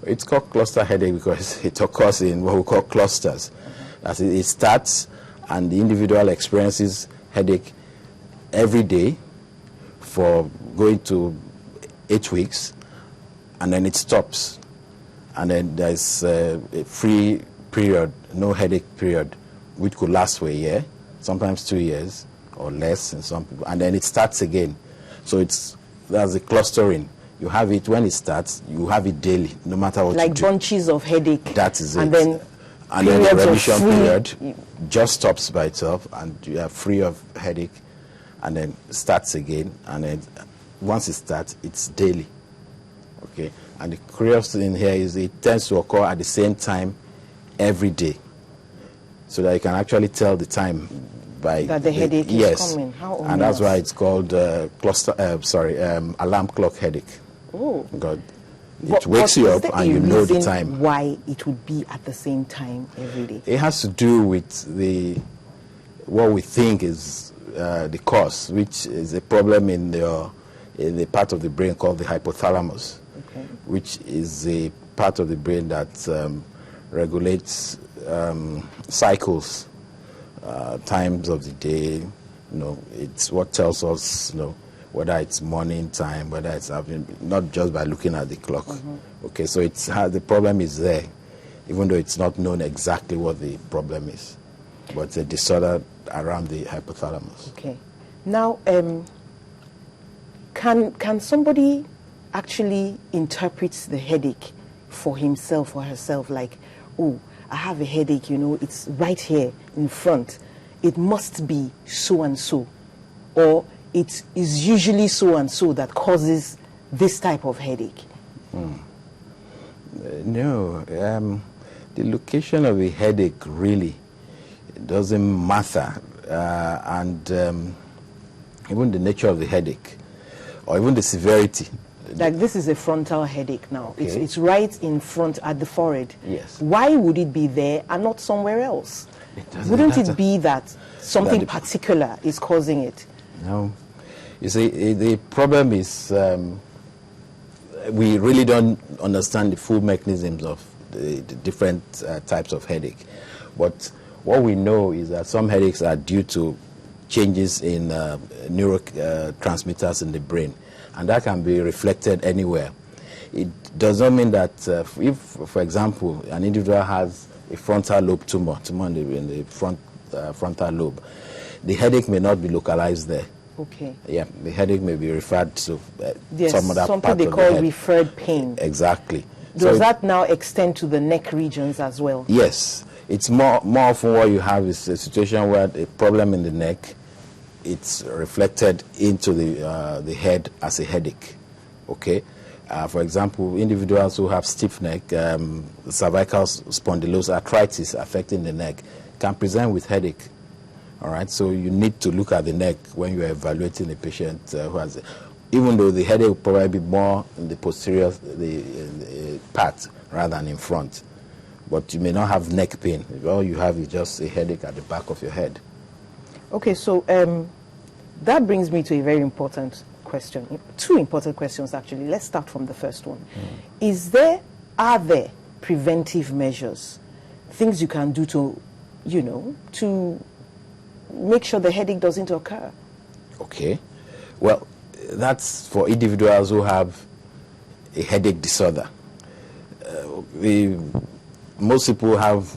It's called cluster headache because it occurs in what we call clusters. As it starts, and the individual experiences headache every day for going to 8 weeks, and then it stops. And then there's a free period, no headache period, which could last for a year, sometimes 2 years or less in some people, and then it starts again. So there's a clustering. You have it when it starts, you have it daily, no matter what you do. Like bunches of headache. That is it. And then the remission period just stops by itself, and you are free of headache, and then starts again, and then once it starts, it's daily. Okay, and the curious thing here is it tends to occur at the same time every day, so that you can actually tell the time by that the headache is coming. How ominous. And that's why it's called alarm clock headache. Oh, God. It wakes you up and you know the time. Why it would be at the same time every day? It has to do with what we think is the cause, which is a problem in the part of the brain called the hypothalamus, okay, which is a part of the brain that regulates cycles, times of the day. It's what tells us, whether it's morning time, whether it's afternoon, not just by looking at the clock. Mm-hmm. Okay, so the problem is there, even though it's not known exactly what the problem is. But it's a disorder around the hypothalamus. Okay. Now, can somebody actually interpret the headache for himself or herself? Like, oh, I have a headache, it's right here in front. It must be so and so. Or it is usually so and so that causes this type of headache. No, the location of the headache really doesn't matter, and even the nature of the headache, or even the severity. Like this is a frontal headache now. Okay. It's right in front at the forehead. Yes. Why would it be there and not somewhere else? Wouldn't it be that something particular is causing it? No. You see, the problem is we really don't understand the full mechanisms of the different types of headache. But what we know is that some headaches are due to changes in neurotransmitters in the brain, and that can be reflected anywhere. It does not mean that if, for example, an individual has a frontal lobe tumor in the frontal lobe, the headache may not be localized there. Okay. Yeah, the headache may be referred to some other something they call referred pain. Exactly. Does that now extend to the neck regions as well? Yes. It's more often what you have is a situation where a problem in the neck, it's reflected into the head as a headache. Okay. For example, individuals who have stiff neck, cervical spondylosis, arthritis affecting the neck, can present with headache. All right, so you need to look at the neck when you are evaluating a patient who has it. Even though the headache will probably be more in the posterior part rather than in front. But you may not have neck pain. All you have is just a headache at the back of your head. Okay, so that brings me to a very important question. Two important questions, actually. Let's start from the first one. Are there preventive measures, things you can do to make sure the headache doesn't occur? Okay. Well, that's for individuals who have a headache disorder. Most people have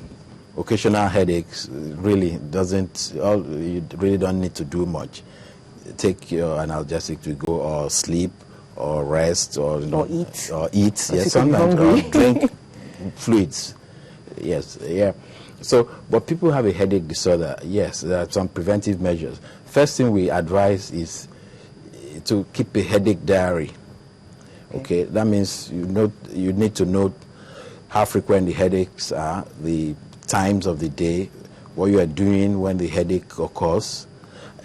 occasional headaches. Really you really don't need to do much. Take your analgesic to go, or sleep, or rest, or eat. Yes, sometimes, or drink fluids. Yes, yeah. So, but people have a headache disorder. Yes, there are some preventive measures. First thing we advise is to keep a headache diary. Okay, that means you need to note how frequent the headaches are, the times of the day, what you are doing when the headache occurs.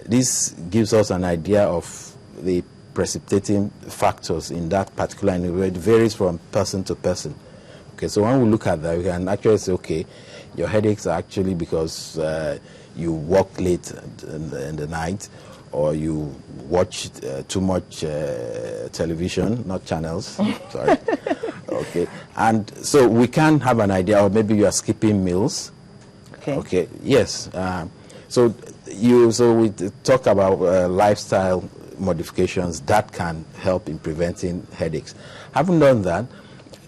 This gives us an idea of the precipitating factors in that particular individual. It varies from person to person. Okay, so when we look at that, we can actually say, okay, your headaches are actually because you work late in the night, or you watch too much television, not channels, sorry. Okay, and so we can have an idea, or maybe you are skipping meals. Okay. Yes. So we talk about lifestyle modifications that can help in preventing headaches. Having done that,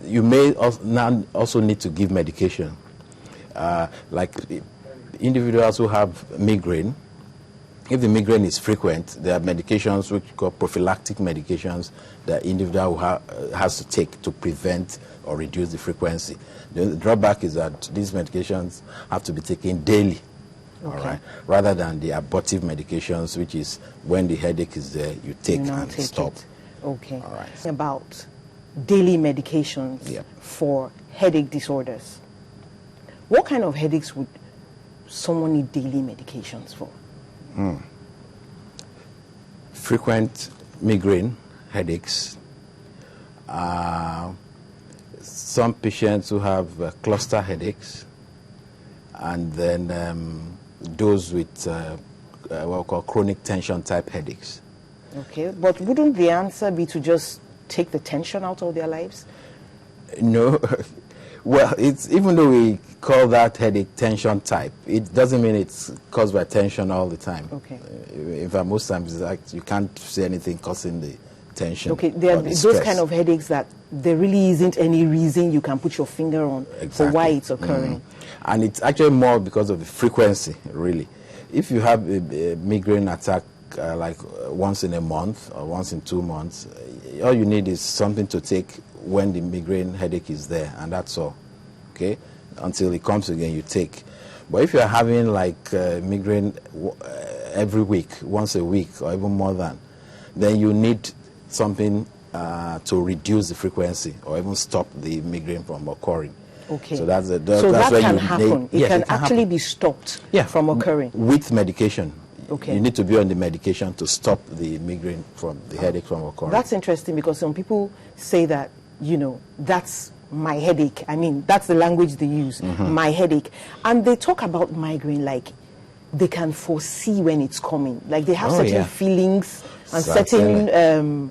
you may now also need to give medication. Like individuals who have migraine, if the migraine is frequent, there are medications which we call prophylactic medications that individual has to take to prevent or reduce the frequency. The drawback is that these medications have to be taken daily, all right, rather than the abortive medications, which is when the headache is there, you take and stop. Okay. All right. About daily medications for headache disorders. What kind of headaches would someone need daily medications for? Frequent migraine headaches. Some patients who have cluster headaches, and then those with what we call chronic tension type headaches. Okay, but wouldn't the answer be to just take the tension out of their lives? No. Well, it's, even though we call that headache tension type, it doesn't mean it's caused by tension all the time. Okay. In fact, most times it's like you can't see anything causing the tension. Okay, there are those kind of headaches that there really isn't any reason you can put your finger on for why it's occurring. And it's actually more because of the frequency, really. If you have a migraine attack like once in a month or once in 2 months, all you need is something to take when the migraine headache is there, and that's all. Okay, until it comes again, you take. But if you're having like migraine every week, once a week, or even more than, then you need something to reduce the frequency or even stop the migraine from occurring. Okay. So that's that can happen. It can actually be stopped from occurring with medication. Okay. You need to be on the medication to stop the migraine from the headache from occurring. That's interesting, because some people say that, you know, that's my headache. I mean, that's the language they use, my headache. And they talk about migraine like they can foresee when it's coming. Like they have certain feelings and certain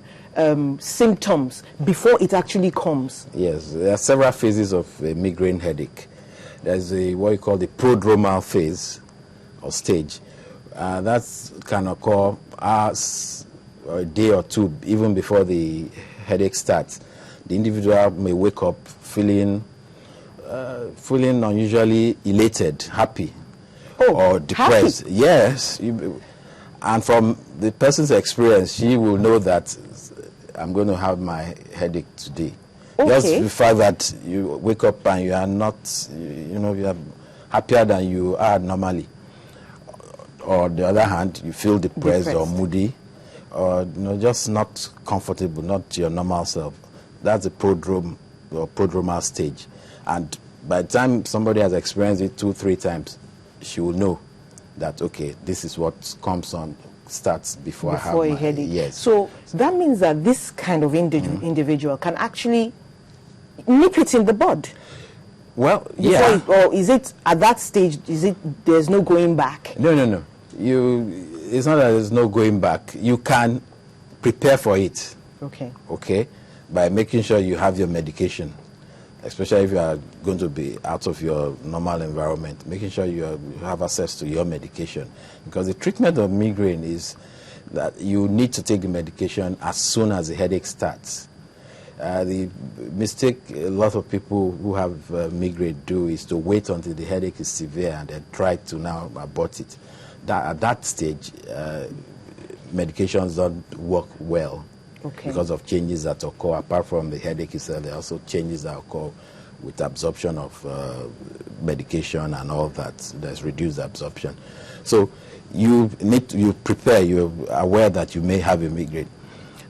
symptoms before it actually comes. Yes, there are several phases of a migraine headache. There's what you call the prodromal phase or stage. That can occur hours or a day or two even before the headache starts. The individual may wake up feeling unusually elated, happy, or depressed. Happy? Yes. And from the person's experience, she will know that I'm going to have my headache today. Just the fact that you wake up and you are not, you are happier than you are normally. Or on the other hand, you feel depressed or moody, or just not comfortable, not your normal self. That's the prodromal stage. And by the time somebody has experienced it 2-3 times, she will know that, okay, this is what comes on, starts before I have my headache. Yes. So that means that this kind of individual can actually nip it in the bud. Well, yeah. Or is it at that stage, there's no going back? No. It's not that there's no going back. You can prepare for it. Okay, by making sure you have your medication, especially if you are going to be out of your normal environment, making sure you have access to your medication. Because the treatment of migraine is that you need to take the medication as soon as the headache starts. The mistake a lot of people who have migraine do is to wait until the headache is severe and then try to now abort it. At that stage, medications don't work well because of changes that occur. Apart from the headache itself, there are also changes that occur with absorption of medication and all that. There's reduced absorption. So you prepare, you're aware that you may have a migraine.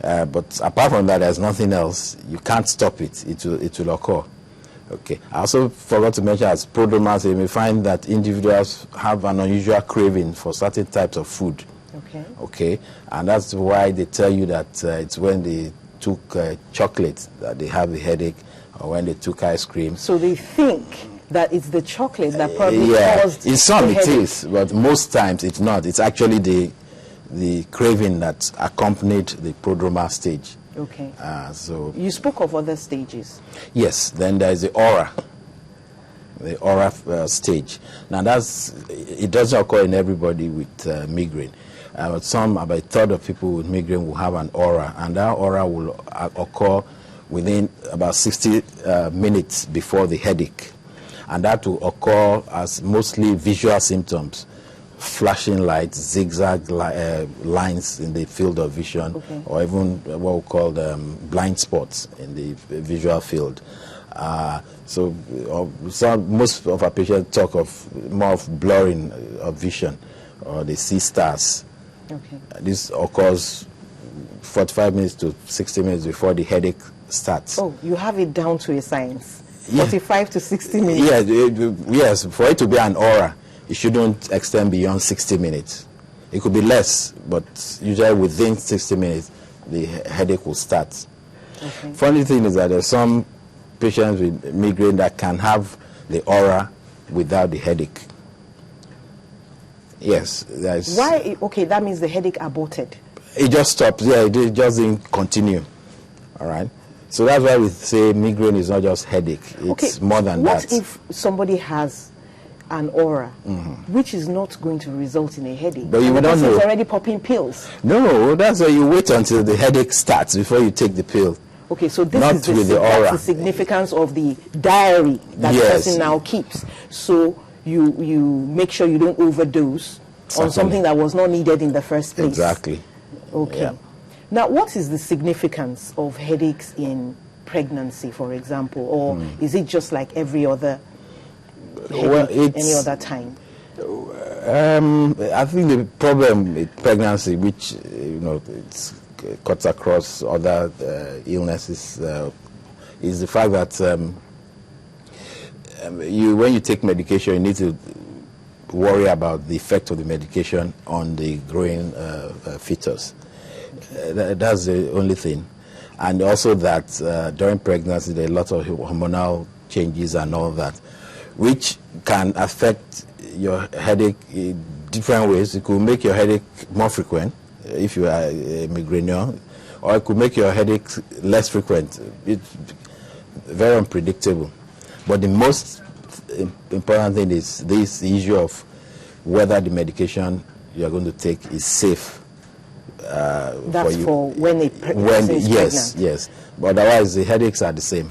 But apart from that, there's nothing else. You can't stop it. It will occur. Okay. I also forgot to mention, as prodromal, you may find that individuals have an unusual craving for certain types of food. Okay. And that's why they tell you that it's when they took chocolate that they have a headache, or when they took ice cream. So they think that it's the chocolate that probably caused in some the it is, but most times it's not. It's actually the craving that accompanied the prodromal stage. Okay. So you spoke of other stages. yes, then there is the aura. The aura stage. Now it doesn't occur in everybody with migraine. Some, about a third of people with migraine will have an aura, and that aura will occur within about 60 minutes before the headache. And that will occur as mostly visual symptoms, flashing lights, zigzag lines in the field of vision, okay. or even what we call blind spots in the visual field. Most of our patients talk of more of blurring of vision, or they see stars. Okay. This occurs 45 minutes to 60 minutes before the headache starts. Oh, you have it down to a science. Yeah. 45 to 60 minutes. Yeah, yes. For it to be an aura, it shouldn't extend beyond 60 minutes. It could be less, but usually within 60 minutes, the headache will start. Okay. Funny thing is that there's some patients with migraine that can have the aura without the headache. Yes. Why? Okay, that means the headache aborted. It just stops. Yeah, it just didn't continue. All right. So that's why we say migraine is not just headache. It's more than that. What if somebody has an aura, which is not going to result in a headache? But you don't know. Already popping pills. No, that's why you wait until the headache starts before you take the pill. Okay, so this Not is the, with the aura. that's the significance of the diary that the person now keeps. So you make sure you don't overdose on something that was not needed in the first place. Exactly. Okay. Yeah. Now, what is the significance of headaches in pregnancy, for example, or is it just like every other headache any other time? I think the problem with pregnancy, which it cuts across other illnesses, is the fact that when you take medication, you need to worry about the effect of the medication on the growing fetus. That's the only thing. And also that during pregnancy, there are a lot of hormonal changes and all that, which can affect your headache in different ways. It could make your headache more frequent if you are a migraineur, or it could make your headache less frequent. It's very unpredictable. But the most important thing is this issue of whether the medication you are going to take is safe. That's for when a person is pregnant. Yes. But otherwise, the headaches are the same.